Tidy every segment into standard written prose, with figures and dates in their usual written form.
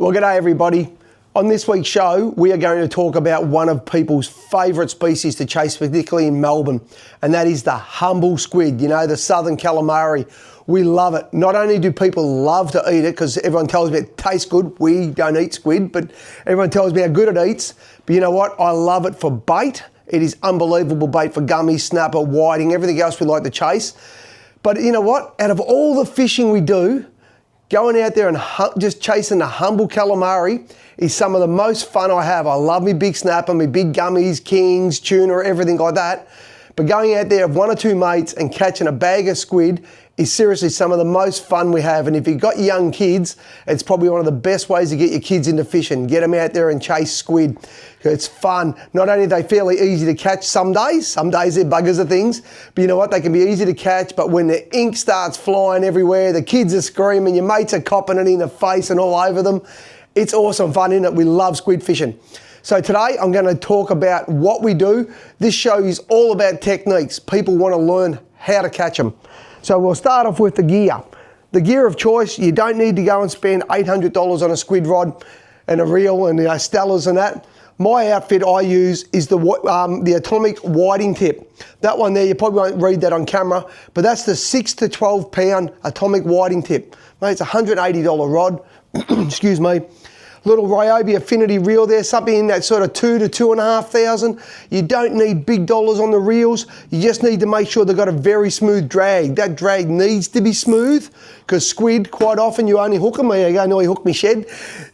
Well, g'day everybody. On this week's show, we are going to talk about one of people's favourite species to chase, particularly in Melbourne, and that is the humble squid, you know, the southern calamari. We love it. Not only do people love to eat it, because everyone tells me it tastes good. We don't eat squid, but everyone tells me how good it eats. But you know what? I love it for bait. It is unbelievable bait for gummies, snapper, whiting, everything else we like to chase. But you know what? Out of all the fishing we do, going out there and just chasing the humble calamari is some of the most fun I have. I love me big snapper, me big gummies, kings, tuna, everything like that. But going out there with one or two mates and catching a bag of squid is seriously some of the most fun we have. And if you've got young kids, it's probably one of the best ways to get your kids into fishing. Get them out there and chase squid. It's fun. Not only are they fairly easy to catch some days they're buggers of things, but you know what? They can be easy to catch, but when the ink starts flying everywhere, the kids are screaming, your mates are copping it in the face and all over them, it's awesome fun, isn't it? We love squid fishing. So today I'm going to talk about what we do. This show is all about techniques. People want to learn how to catch them. So we'll start off with the gear. The gear of choice, you don't need to go and spend $800 on a squid rod and a reel and Stellas and that. My outfit I use is the atomic whiting tip. That one there, you probably won't read that on camera, but that's the 6 to 12 pound atomic whiting tip. Mate, it's a $180 rod, excuse me. Little Ryobi affinity reel there, something in that sort of $2,000 to $2,500. You don't need big dollars on the reels. You just need to make sure they've got a very smooth drag. That drag needs to be smooth because squid, quite often you only hook them. There you go, nearly hooked me shed.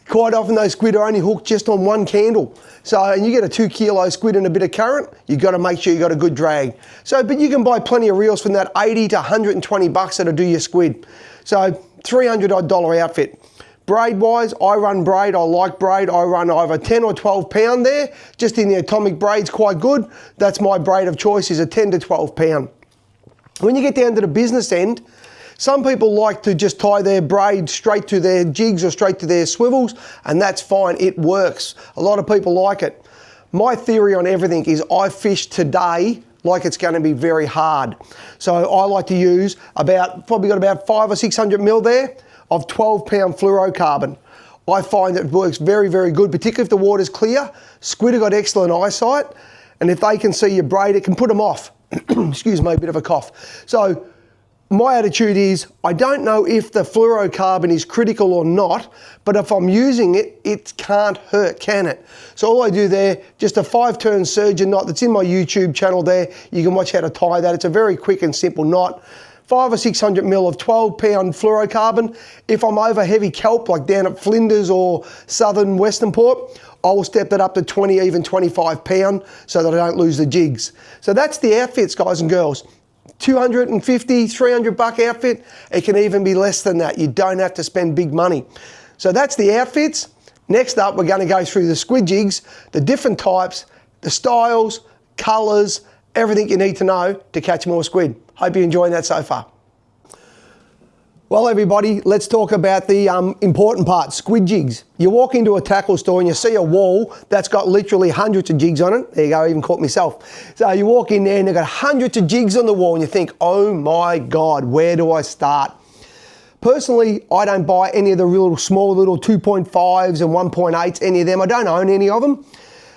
Quite often those squid are only hooked just on one candle. So, and you get a 2 kilo squid in a bit of current, you've got to make sure you've got a good drag. So, but you can buy plenty of reels from that 80 to 120 bucks that'll do your squid. So, $300 odd outfit. Braid wise, I run braid, I like braid. I run either 10 or 12 pound there, just in the atomic braid's quite good. That's my braid of choice, is a 10 to 12 pound. When you get down to the business end, some people like to just tie their braid straight to their jigs or straight to their swivels, and that's fine, it works. A lot of people like it. My theory on everything is I fish today like it's going to be very hard. So I like to use probably got about 500 or 600 mil there of 12 pound fluorocarbon. I find it works very, very good, particularly if the water's clear. Squid have got excellent eyesight, and if they can see your braid, it can put them off. Excuse me, a bit of a cough. So my attitude is, I don't know if the fluorocarbon is critical or not, but if I'm using it, it can't hurt, can it? So all I do there, just a 5-turn surgeon knot that's in my YouTube channel there. You can watch how to tie that. It's a very quick and simple knot. 500 or 600 mil of 12 pound fluorocarbon. If I'm over heavy kelp, like down at Flinders or southern Western Port, I will step that up to 20, even 25 pound so that I don't lose the jigs. So that's the outfits, guys and girls. 250, 300 buck outfit. It can even be less than that. You don't have to spend big money. So that's the outfits. Next up, we're going to go through the squid jigs, the different types, the styles, colours, everything you need to know to catch more squid. Hope you're enjoying that so far. Well, everybody, let's talk about the important part, squid jigs. You walk into a tackle store and you see a wall that's got literally hundreds of jigs on it. There you go, I even caught myself. So you walk in there and they've got hundreds of jigs on the wall and you think, oh my God, where do I start? Personally, I don't buy any of the real small little 2.5s and 1.8s, any of them. I don't own any of them.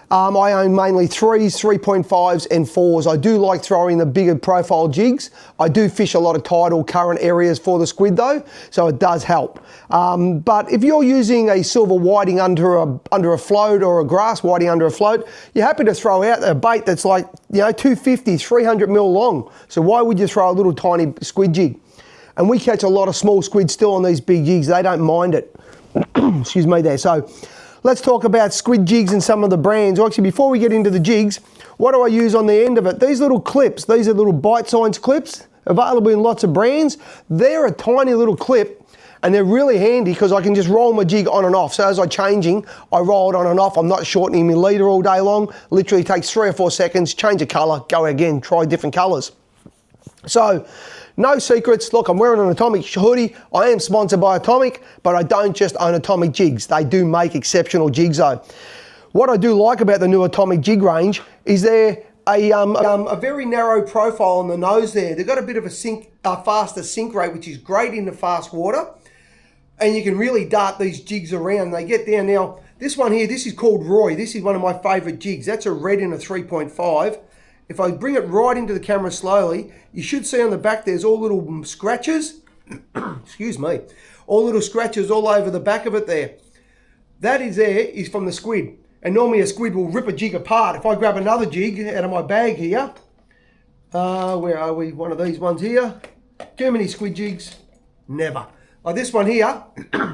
I own mainly 3s, 3.5s and 4s. I do like throwing the bigger profile jigs. I do fish a lot of tidal current areas for the squid though, so it does help. But if you're using a silver whiting under a float or a grass whiting under a float, you're happy to throw out a bait that's like, you know, 250, 300 mil long. So why would you throw a little tiny squid jig? And we catch a lot of small squid still on these big jigs. They don't mind it. Excuse me there. So let's talk about squid jigs and some of the brands. Well, actually, before we get into the jigs, what do I use on the end of it? These little clips, these are little bite-sized clips, available in lots of brands. They're a tiny little clip, and they're really handy because I can just roll my jig on and off. So as I'm changing, I roll it on and off. I'm not shortening my leader all day long. Literally takes 3 or 4 seconds, change a colour, go again, try different colours. So, no secrets. Look, I'm wearing an Atomic hoodie. I am sponsored by Atomic, but I don't just own Atomic jigs. They do make exceptional jigs though. What I do like about the new Atomic jig range is they're a very narrow profile on the nose there. They've got a bit of a faster sink rate, which is great in the fast water. and you can really dart these jigs around. They get down. Now, this one here, this is called Roy. This is one of my favourite jigs. That's a red in a 3.5. If I bring it right into the camera slowly, you should see on the back there's all little scratches. Excuse me. All little scratches all over the back of it there. That is from the squid. And normally a squid will rip a jig apart. If I grab another jig out of my bag here, where are we? One of these ones here. Too many squid jigs? Never. Like this one here,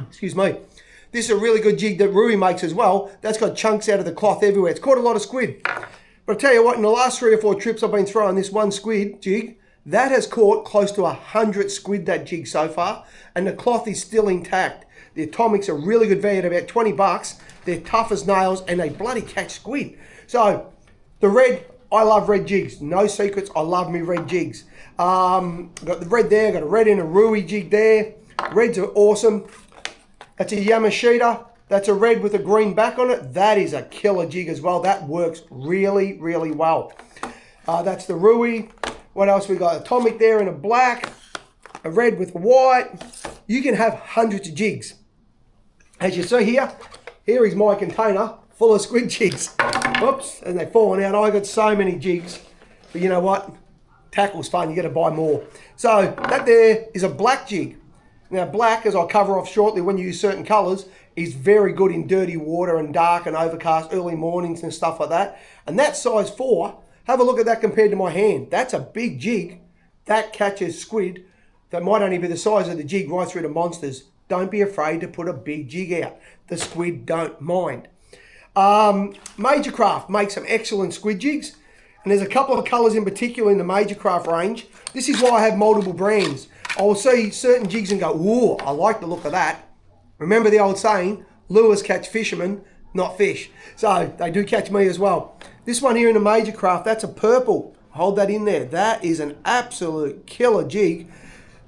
excuse me. This is a really good jig that Rui makes as well. That's got chunks out of the cloth everywhere. It's caught a lot of squid. But I tell you what, in the last 3 or 4 trips I've been throwing this one squid jig, that has caught close to 100 squid, that jig so far. And the cloth is still intact. The atomics are really good value at about 20 bucks. They're tough as nails and they bloody catch squid. So the red, I love red jigs. No secrets, I love me red jigs. Got the red there, got a red in a Rui jig there. Reds are awesome. That's a Yamashita. That's a red with a green back on it. That is a killer jig as well. That works really, really well. That's the Rui. What else we got? Atomic there in a black, a red with a white. You can have hundreds of jigs. As you see here, here is my container full of squid jigs. Oops, and they're falling out. I got so many jigs. But you know what? Tackle's fun. You got to buy more. So that there is a black jig. Now black, as I'll cover off shortly when you use certain colours, is very good in dirty water and dark and overcast early mornings and stuff like that. And that's size 4. Have a look at that compared to my hand. That's a big jig. That catches squid that might only be the size of the jig right through to monsters. Don't be afraid to put a big jig out. The squid don't mind. Major Craft makes some excellent squid jigs. And there's a couple of colours in particular in the Major Craft range. This is why I have multiple brands. I will see certain jigs and go, ooh, I like the look of that. Remember the old saying, lures catch fishermen, not fish. So they do catch me as well. This one here in the Major Craft, that's a purple. Hold that in there. That is an absolute killer jig.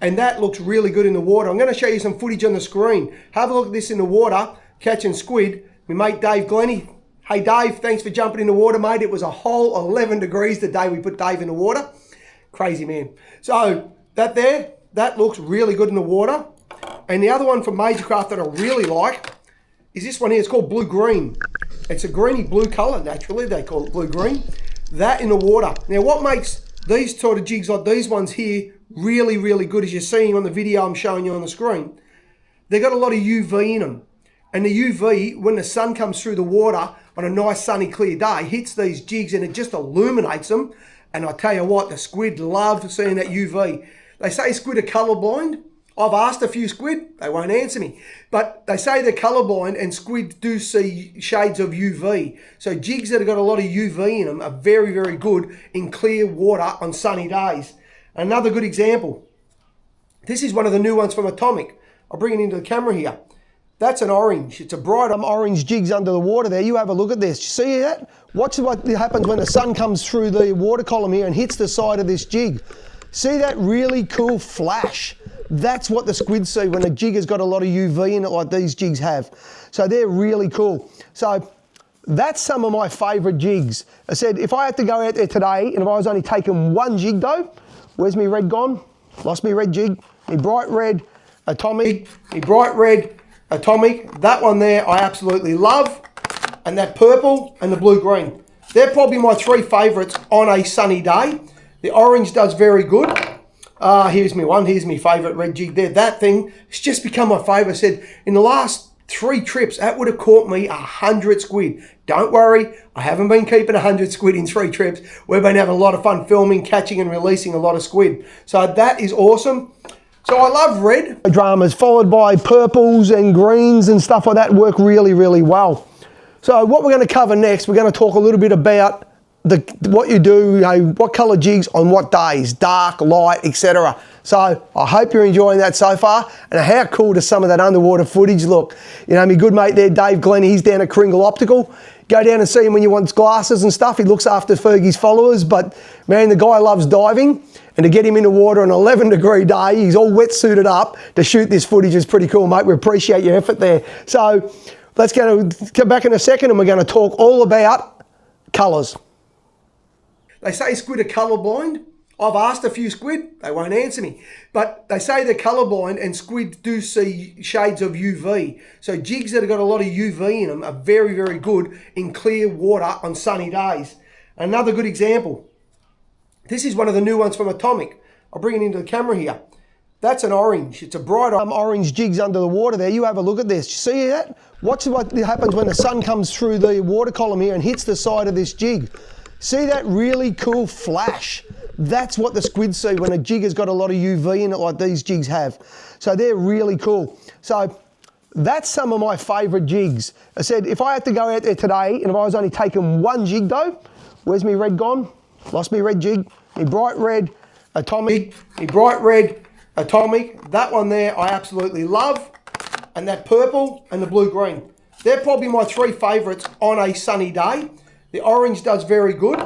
And that looks really good in the water. I'm going to show you some footage on the screen. Have a look at this in the water, catching squid. My mate Dave Glennie. Hey Dave, thanks for jumping in the water, mate. It was a whole 11 degrees the day we put Dave in the water. Crazy man. So that there, that looks really good in the water. And the other one from Major Craft that I really like is this one here. It's called Blue Green. It's a greeny blue colour, naturally. They call it blue green. That in the water. Now what makes these sort of jigs like these ones here really, really good, as you're seeing on the video I'm showing you on the screen, they've got a lot of UV in them. And the UV, when the sun comes through the water on a nice sunny clear day, hits these jigs and it just illuminates them. And I tell you what, the squid love seeing that UV. They say squid are colourblind. I've asked a few squid, they won't answer me. But they say they're colourblind and squid do see shades of UV. So jigs that have got a lot of UV in them are very, very good in clear water on sunny days. Another good example. This is one of the new ones from Atomic. I'll bring it into the camera here. That's an orange. It's a bright orange jigs under the water there. You have a look at this. You see that? Watch what happens when the sun comes through the water column here and hits the side of this jig. See that really cool flash? That's what the squid see when a jig has got a lot of UV in it like these jigs have. So they're really cool. So that's some of my favourite jigs. I said if I had to go out there today and if I was only taking one jig though, where's me red gone? Lost me red jig. Me bright red Atomic. Me bright red Atomic. That one there I absolutely love. And that purple and the blue green. They're probably my 3 favourites on a sunny day. The orange does very good. Here's me one. Here's my favourite red jig there. That thing has just become my favourite. I said in the last 3 trips, that would have caught me 100 squid. Don't worry, I haven't been keeping 100 squid in 3 trips. We've been having a lot of fun filming, catching and releasing a lot of squid. So that is awesome. So I love red. Dramas followed by purples and greens and stuff like that work really, really well. So what we're going to cover next, we're going to talk a little bit about what you do, what colour jigs on what days, dark, light, etc. So I hope you're enjoying that so far. And how cool does some of that underwater footage look? You know, my good mate there, Dave Glennie, he's down at Kringle Optical. Go down and see him when you want glasses and stuff. He looks after Fergy's followers. But man, the guy loves diving. And to get him in the water on an 11-degree day, he's all wetsuited up to shoot this footage is pretty cool, mate. We appreciate your effort there. So let's come back in a second and we're going to talk all about colours. They say squid are colourblind. I've asked a few squid, they won't answer me. But they say they're colourblind and squid do see shades of UV. So jigs that have got a lot of UV in them are very, very good in clear water on sunny days. Another good example. This is one of the new ones from Atomic. I'll bring it into the camera here. That's an orange. It's a bright orange jigs under the water there. You have a look at this. You see that? Watch what happens when the sun comes through the water column here and hits the side of this jig. See that really cool flash? That's what the squid see when a jig has got a lot of UV in it like these jigs have. So they're really cool. So that's some of my favourite jigs. I said if I had to go out there today and if I was only taking one jig though, where's me red gone? Lost me red jig. Me bright red Atomic. Me bright red Atomic. That one there I absolutely love. And that purple and the blue green. They're probably my three favourites on a sunny day. The orange does very good.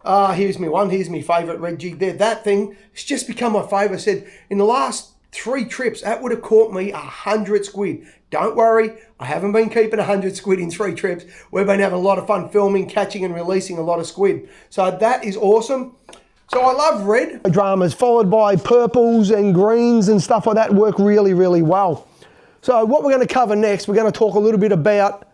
Here's me one. Here's my favourite red jig there. That thing has just become my favourite. I said in the last 3 trips, that would have caught me 100 squid. Don't worry, I haven't been keeping 100 squid in 3 trips. We've been having a lot of fun filming, catching and releasing a lot of squid. So that is awesome. So I love red dramas followed by purples and greens and stuff like that work really, really well. So what we're going to cover next, we're going to talk a little bit about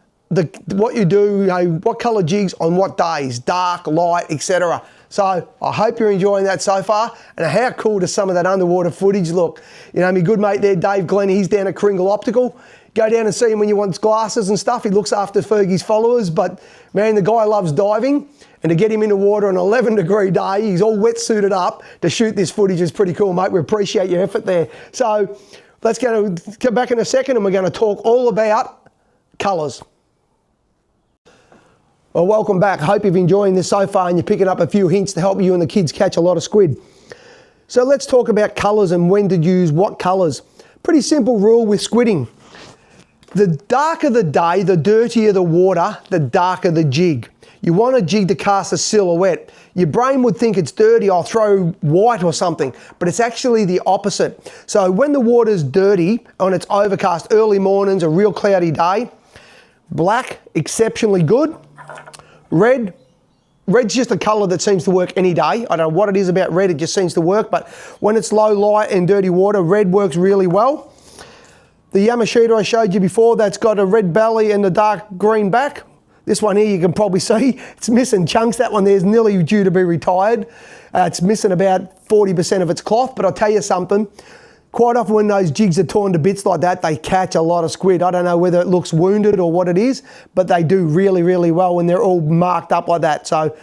what you do, you know, what colour jigs on what days, dark, light, etc. So I hope you're enjoying that so far. And how cool does some of that underwater footage look? You know, my good mate there, Dave Glenn, he's down at Kringle Optical. Go down and see him when you want glasses and stuff. He looks after Fergy's followers, but man, the guy loves diving. And to get him in the water on an 11-degree day, he's all wetsuited up to shoot this footage is pretty cool, mate. We appreciate your effort there. So let's come back in a second and we're going to talk all about colours. Well, welcome back. Hope you've enjoying this so far and you're picking up a few hints to help you and the kids catch a lot of squid. So let's talk about colours and when to use what colours. Pretty simple rule with squidding. The darker the day, the dirtier the water, the darker the jig. You want a jig to cast a silhouette. Your brain would think it's dirty, I'll throw white or something, but it's actually the opposite. So when the water's dirty and it's overcast, early mornings, a real cloudy day, black, exceptionally good. Red's just a colour that seems to work any day. I don't know what it is about red, it just seems to work, but when it's low light and dirty water, red works really well. The Yamashita I showed you before, that's got a red belly and a dark green back. This one here you can probably see, it's missing chunks. That one there is nearly due to be retired. It's missing about 40% of its cloth, but I'll tell you something. Quite often when those jigs are torn to bits like that, they catch a lot of squid. I don't know whether it looks wounded or what it is, but they do really, really well when they're all marked up like that. So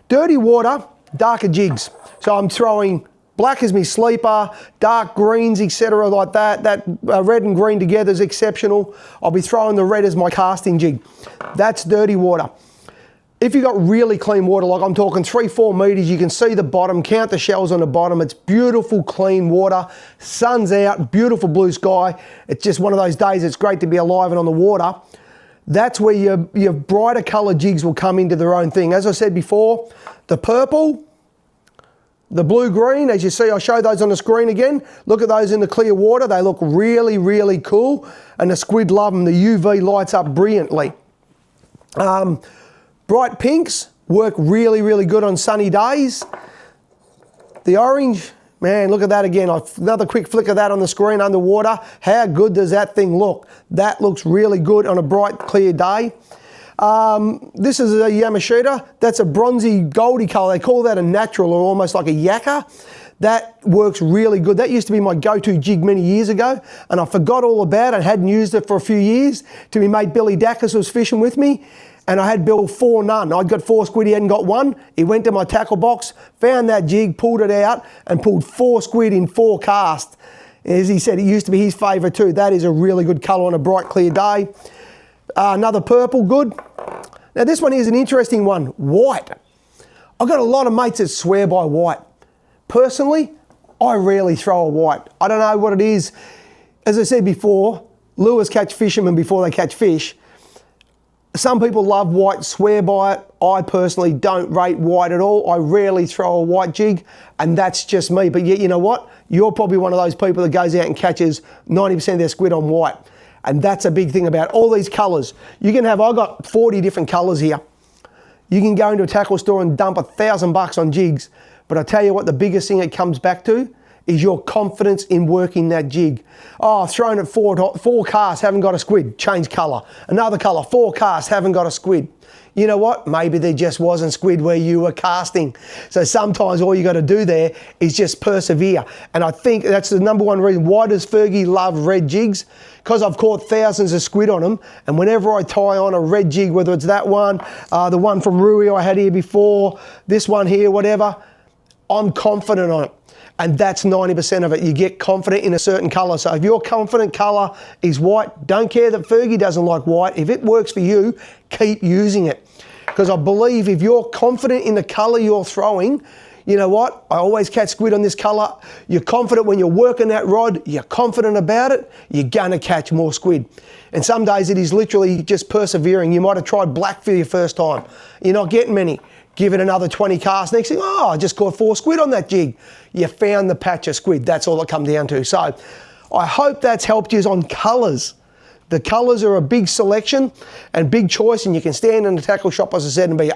dirty water, darker jigs. So I'm throwing black as my sleeper, dark greens, etc. like that. That red and green together is exceptional. I'll be throwing the red as my casting jig. That's dirty water. If you've got really clean water, like I'm talking 3-4 meters, you can see the bottom, count the shells on the bottom. It's beautiful, clean water. Sun's out, beautiful blue sky. It's just one of those days it's great to be alive and on the water. That's where your brighter coloured jigs will come into their own thing. As I said before, the purple, the blue-green, as you see, I'll show those on the screen again. Look at those in the clear water. They look really, really cool. And the squid love them. The UV lights up brilliantly. Bright pinks work really, really good on sunny days. The orange, man, look at that again. Another quick flick of that on the screen underwater. How good does that thing look? That looks really good on a bright, clear day. This is a Yamashita. That's a bronzy goldy colour. They call that a natural or almost like a yakka. That works really good. That used to be my go-to jig many years ago and I forgot all about it. I hadn't used it for a few years till my mate Billy Dacus was fishing with me and I had Bill 4 none. I'd got 4 squid, he hadn't got 1. He went to my tackle box, found that jig, pulled it out and pulled 4 squid in 4 casts. As he said, it used to be his favourite too. That is a really good colour on a bright, clear day. Another purple, good. Now this one is an interesting one, white. I've got a lot of mates that swear by white. Personally, I rarely throw a white. I don't know what it is. As I said before, lures catch fishermen before they catch fish. Some people love white, swear by it. I personally don't rate white at all. I rarely throw a white jig, and that's just me. But yet, you know what? You're probably one of those people that goes out and catches 90% of their squid on white. And that's a big thing about all these colours. You can have, I've got 40 different colours here. You can go into a tackle store and dump $1,000 on jigs, but I tell you what, the biggest thing it comes back to is your confidence in working that jig. Oh, I've thrown it four casts, haven't got a squid, change colour. Another colour, 4 casts, haven't got a squid. You know what? Maybe there just wasn't squid where you were casting. So sometimes all you got to do there is just persevere. And I think that's the number one reason. Why does Fergie love red jigs? Because I've caught thousands of squid on them. And whenever I tie on a red jig, whether it's that one, the one from Rui I had here before, this one here, whatever, I'm confident on it. And that's 90% of it. You get confident in a certain colour. So if your confident colour is white, don't care that Fergie doesn't like white. If it works for you, keep using it. Because I believe if you're confident in the colour you're throwing, you know what? I always catch squid on this colour. You're confident when you're working that rod, you're confident about it, you're going to catch more squid. And some days it is literally just persevering. You might have tried black for your first time. You're not getting many. Give it another 20 casts. Next thing, oh, I just caught 4 squid on that jig. You found the patch of squid. That's all it comes down to. So I hope that's helped you on colours. The colours are a big selection and big choice, and you can stand in the tackle shop, as I said, and be,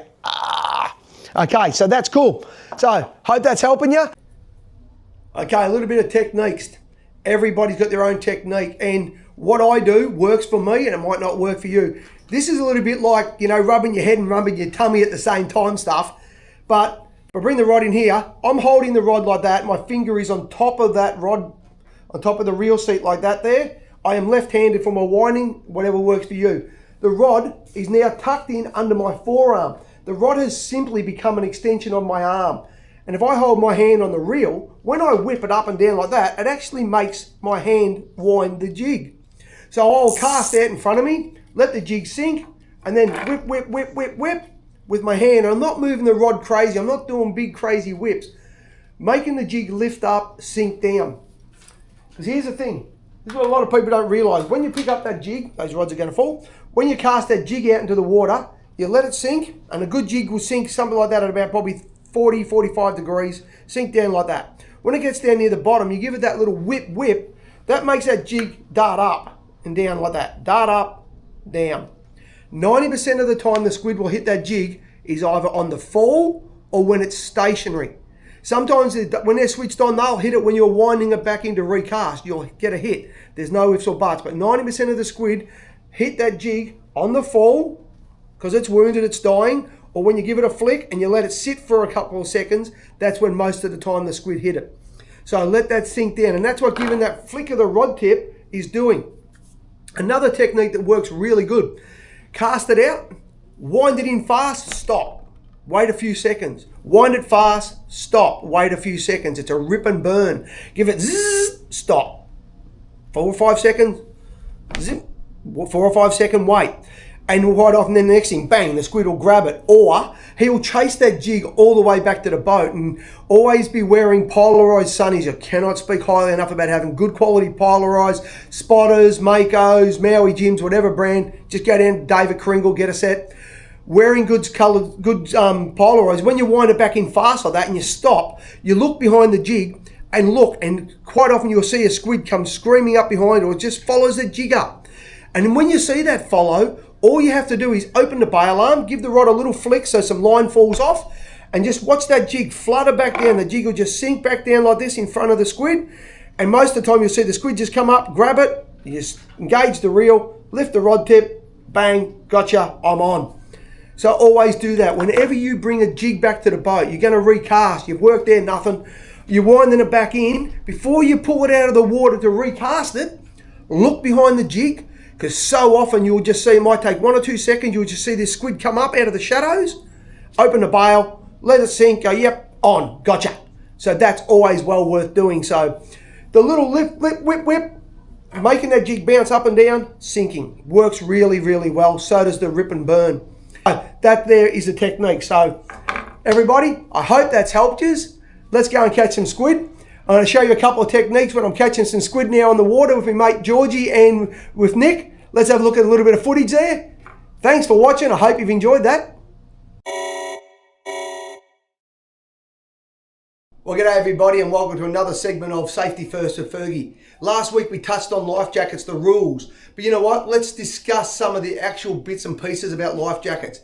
Okay, so that's cool. So hope that's helping you. Okay, a little bit of techniques. Everybody's got their own technique, and what I do works for me and it might not work for you. This is a little bit like, you know, rubbing your head and rubbing your tummy at the same time stuff. But if I bring the rod in here, I'm holding the rod like that. My finger is on top of that rod, on top of the reel seat like that there. I am left-handed for my winding, whatever works for you. The rod is now tucked in under my forearm. The rod has simply become an extension of my arm. And if I hold my hand on the reel, when I whip it up and down like that, it actually makes my hand wind the jig. So I'll cast out in front of me, let the jig sink, and then whip, whip, whip, whip, whip with my hand. I'm not moving the rod crazy. I'm not doing big crazy whips. Making the jig lift up, sink down. Because here's the thing. This is what a lot of people don't realise. When you pick up that jig, those rods are going to fall. When you cast that jig out into the water, you let it sink, and a good jig will sink something like that at about probably 40, 45 degrees, sink down like that. When it gets down near the bottom, you give it that little whip, whip. That makes that jig dart up and down like that. Dart up, down. 90% of the time the squid will hit that jig is either on the fall or when it's stationary. Sometimes when they're switched on, they'll hit it when you're winding it back into recast. You'll get a hit. There's no ifs or buts. But 90% of the squid hit that jig on the fall because it's wounded, it's dying, or when you give it a flick and you let it sit for a couple of seconds, that's when most of the time the squid hit it. So let that sink down. And that's what giving that flick of the rod tip is doing. Another technique that works really good. Cast it out, wind it in fast, stop. Wait a few seconds. Wind it fast, stop. Wait a few seconds. It's a rip and burn. Give it zzz, stop. 4 or 5 seconds, zip. 4 or 5 second wait. And quite often then the next thing, bang, the squid will grab it. Or he'll chase that jig all the way back to the boat. And always be wearing polarized sunnies. I cannot speak highly enough about having good quality polarized spotters, Makos, Maui Jims, whatever brand. Just go down to David Kringle, get a set. Wearing good coloured, polarized. When you wind it back in fast like that and you stop, you look behind the jig and look, and quite often you'll see a squid come screaming up behind, or it just follows the jig up. And when you see that follow, all you have to do is open the bail arm, give the rod a little flick so some line falls off, and just watch that jig flutter back down. The jig will just sink back down like this in front of the squid. And most of the time you'll see the squid just come up, grab it, you just engage the reel, lift the rod tip, bang, gotcha, I'm on. So always do that. Whenever you bring a jig back to the boat, you're going to recast. You've worked there, nothing. You're winding it back in. Before you pull it out of the water to recast it, look behind the jig, because so often you'll just see, it might take 1 or 2 seconds, you'll just see this squid come up out of the shadows, open the bail, let it sink, go, yep, on, gotcha. So that's always well worth doing. So the little lift, whip, whip, making that jig bounce up and down, sinking. Works really, really well. So does the rip and burn. That there is the technique. So everybody, I hope that's helped you. Let's go and catch some squid. I'm going to show you a couple of techniques when I'm catching some squid now on the water with my mate Georgie and with Nick. Let's have a look at a little bit of footage there. Thanks for watching. I hope you've enjoyed that. Well, g'day everybody and welcome to another segment of Safety First with Fergie. Last week we touched on life jackets, the rules. But you know what? Let's discuss some of the actual bits and pieces about life jackets.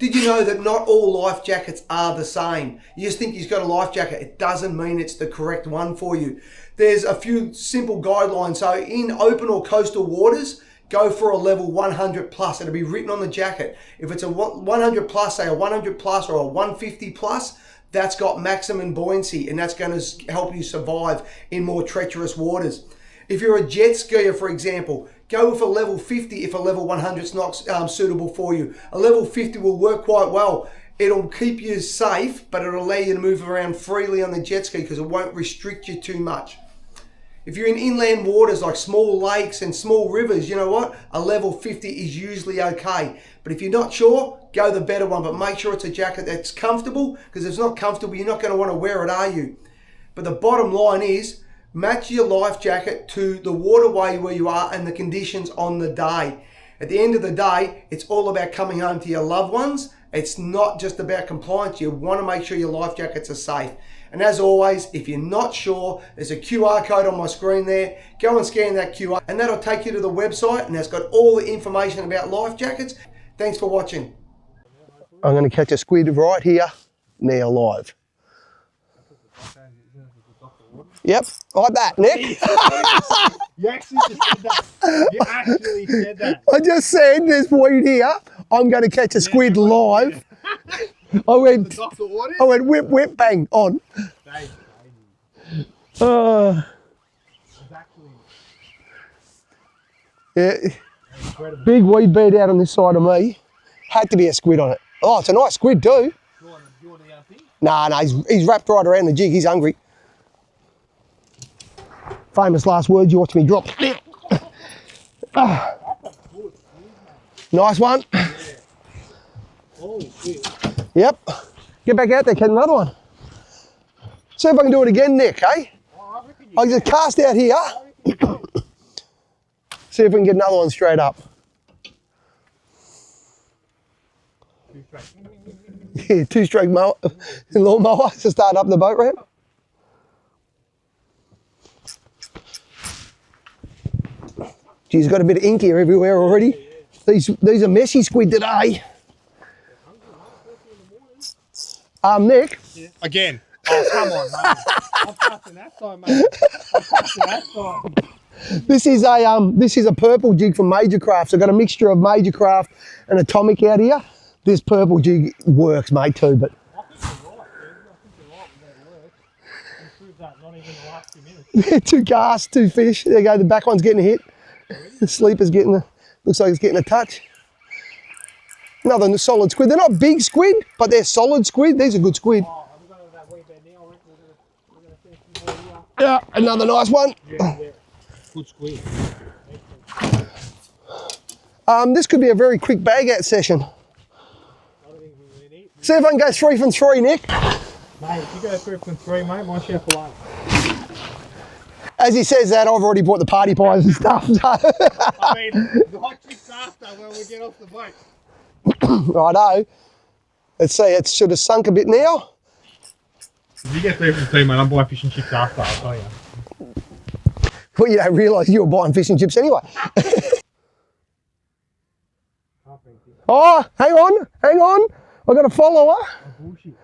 Did you know that not all life jackets are the same? You just think you've got a life jacket. It doesn't mean it's the correct one for you. There's a few simple guidelines. So in open or coastal waters, go for a level 100 plus. It'll be written on the jacket. If it's a 100 plus, say a 100 plus or a 150 plus, that's got maximum buoyancy and that's going to help you survive in more treacherous waters. If you're a jet skier, for example, go with a level 50 if a level 100 is not suitable for you. A level 50 will work quite well. It'll keep you safe, but it'll allow you to move around freely on the jet ski because it won't restrict you too much. If you're in inland waters like small lakes and small rivers, you know what? A level 50 is usually okay. But if you're not sure, go the better one. But make sure it's a jacket that's comfortable, because if it's not comfortable, you're not going to want to wear it, are you? But the bottom line is, match your life jacket to the waterway where you are and the conditions on the day. At the end of the day, it's all about coming home to your loved ones. It's not just about compliance. You want to make sure your life jackets are safe. And as always, if you're not sure, there's a QR code on my screen there. Go and scan that QR and that'll take you to the website, and that's got all the information about life jackets. Thanks for watching. I'm going to catch a squid right here, now live. Yep, like that, Nick. You actually just said that. You actually said that. I just said there's weed here. I'm going to catch a squid live. I went whip, whip, bang, on. Yeah, big weed bed out on this side of me. Had to be a squid on it. Oh, it's a nice squid too. You want the thing? Nah, he's wrapped right around the jig. He's hungry. Famous last words, you watch me drop. Nice one. Yeah. Oh, shit. Yep. Get back out there, catch another one. See if I can do it again, Nick, eh? Oh, I'll just cast out here. See if we can get another one straight up. Yeah, two-stroke mower, lawnmower to start up the boat ramp. Geez, got a bit of ink here everywhere already. These are messy squid today. Nick. Yeah. Again. Oh, come on, mate. I'm passing that time, mate. I'm passing that time. This is a purple jig from Major Crafts. I've got a mixture of Major Craft and Atomic out here. This purple jig works, mate, too. But I think you're right, dude. I think you're right with that work. You proved that not even the last 2 minutes. 2 casts, 2 fish. There you go. The back one's getting a hit. The sleeper's getting looks like it's getting a touch. Another solid squid. They're not big squid, but they're solid squid. These are good squid. Oh, we're going to that wee bed now. I reckon we're going to finish some more here. Yeah, another nice one. Yeah. Good squid. This could be a very quick bag out session. I don't think we really need. See if I can go 3 from 3, Nick. Mate, if you go 3 from 3, mate, my chef will. As he says that, I've already bought the party pies and stuff. So. I mean, the hot chicks after when we get off the boat. Righto. Let's see, it should have sunk a bit now. If you get 3 from 3, mate, I'm buying fish and chips after, I'll tell you. Well, you don't realise you were buying fish and chips anyway. Oh, hang on. I've got a follower. Oh, bullshit.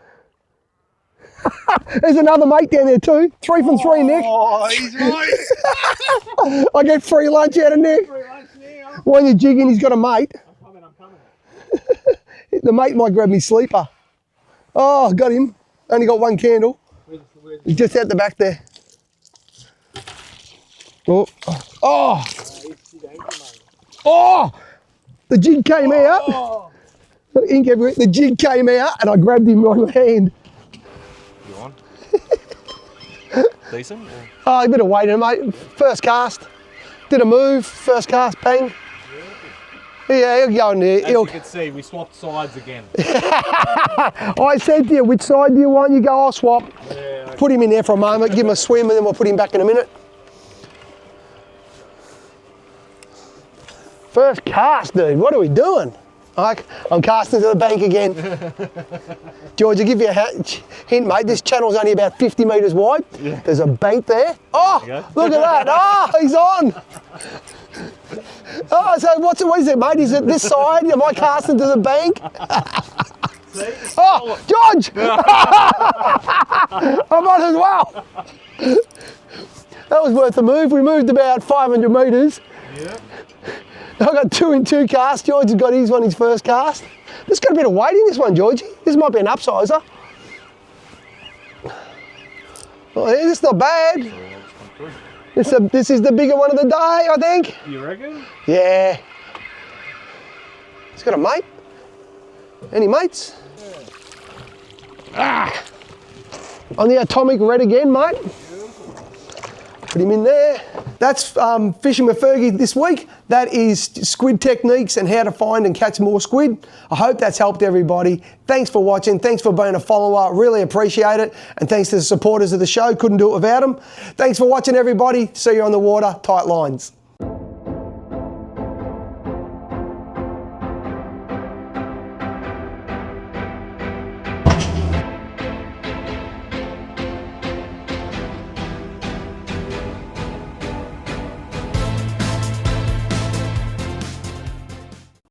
There's another mate down there too. 3 from 3, Nick. Oh, he's right. I get free lunch out of Nick. Free lunch now. While you're jigging, he's got a mate. I'm coming. The mate might grab me sleeper. Oh, got him. Only got 1 candle. He's just out the back there. Oh. Oh. The jig came out. Oh. Ink everywhere. The jig came out and I grabbed him by my hand. You on? Decent? Or? Oh, a bit of weight in it, mate. First cast. Did a move. First cast, bang. Yeah, he'll go in there. As you can see, we swapped sides again. I said to you, which side do you want? You go, I'll swap. Yeah, okay. Put him in there for a moment, give him a swim, and then we'll put him back in a minute. First cast, dude. What are we doing? I'm casting to the bank again. George, I'll give you a hint, mate. This channel's only about 50 metres wide. Yeah. There's a bank there. Oh, look at that. Oh, he's on. Oh, so what is it, mate? Is it this side? Am I casting to the bank? Oh, George! I'm on as well. That was worth a move. We moved about 500 metres. Yeah. I got 2 in 2 casts. George has got his first cast. There's got a bit of weight in this one, Georgie. This might be an upsizer. Oh, this is not bad. This is the bigger one of the day, I think. You reckon? Yeah. It's got a mate. Any mates? Yeah. Ah. On the atomic red again, mate. Put him in there. That's Fishing with Fergie this week. That is squid techniques and how to find and catch more squid. I hope that's helped everybody. Thanks for watching. Thanks for being a follower. Really appreciate it. And thanks to the supporters of the show. Couldn't do it without them. Thanks for watching, everybody. See you on the water. Tight lines.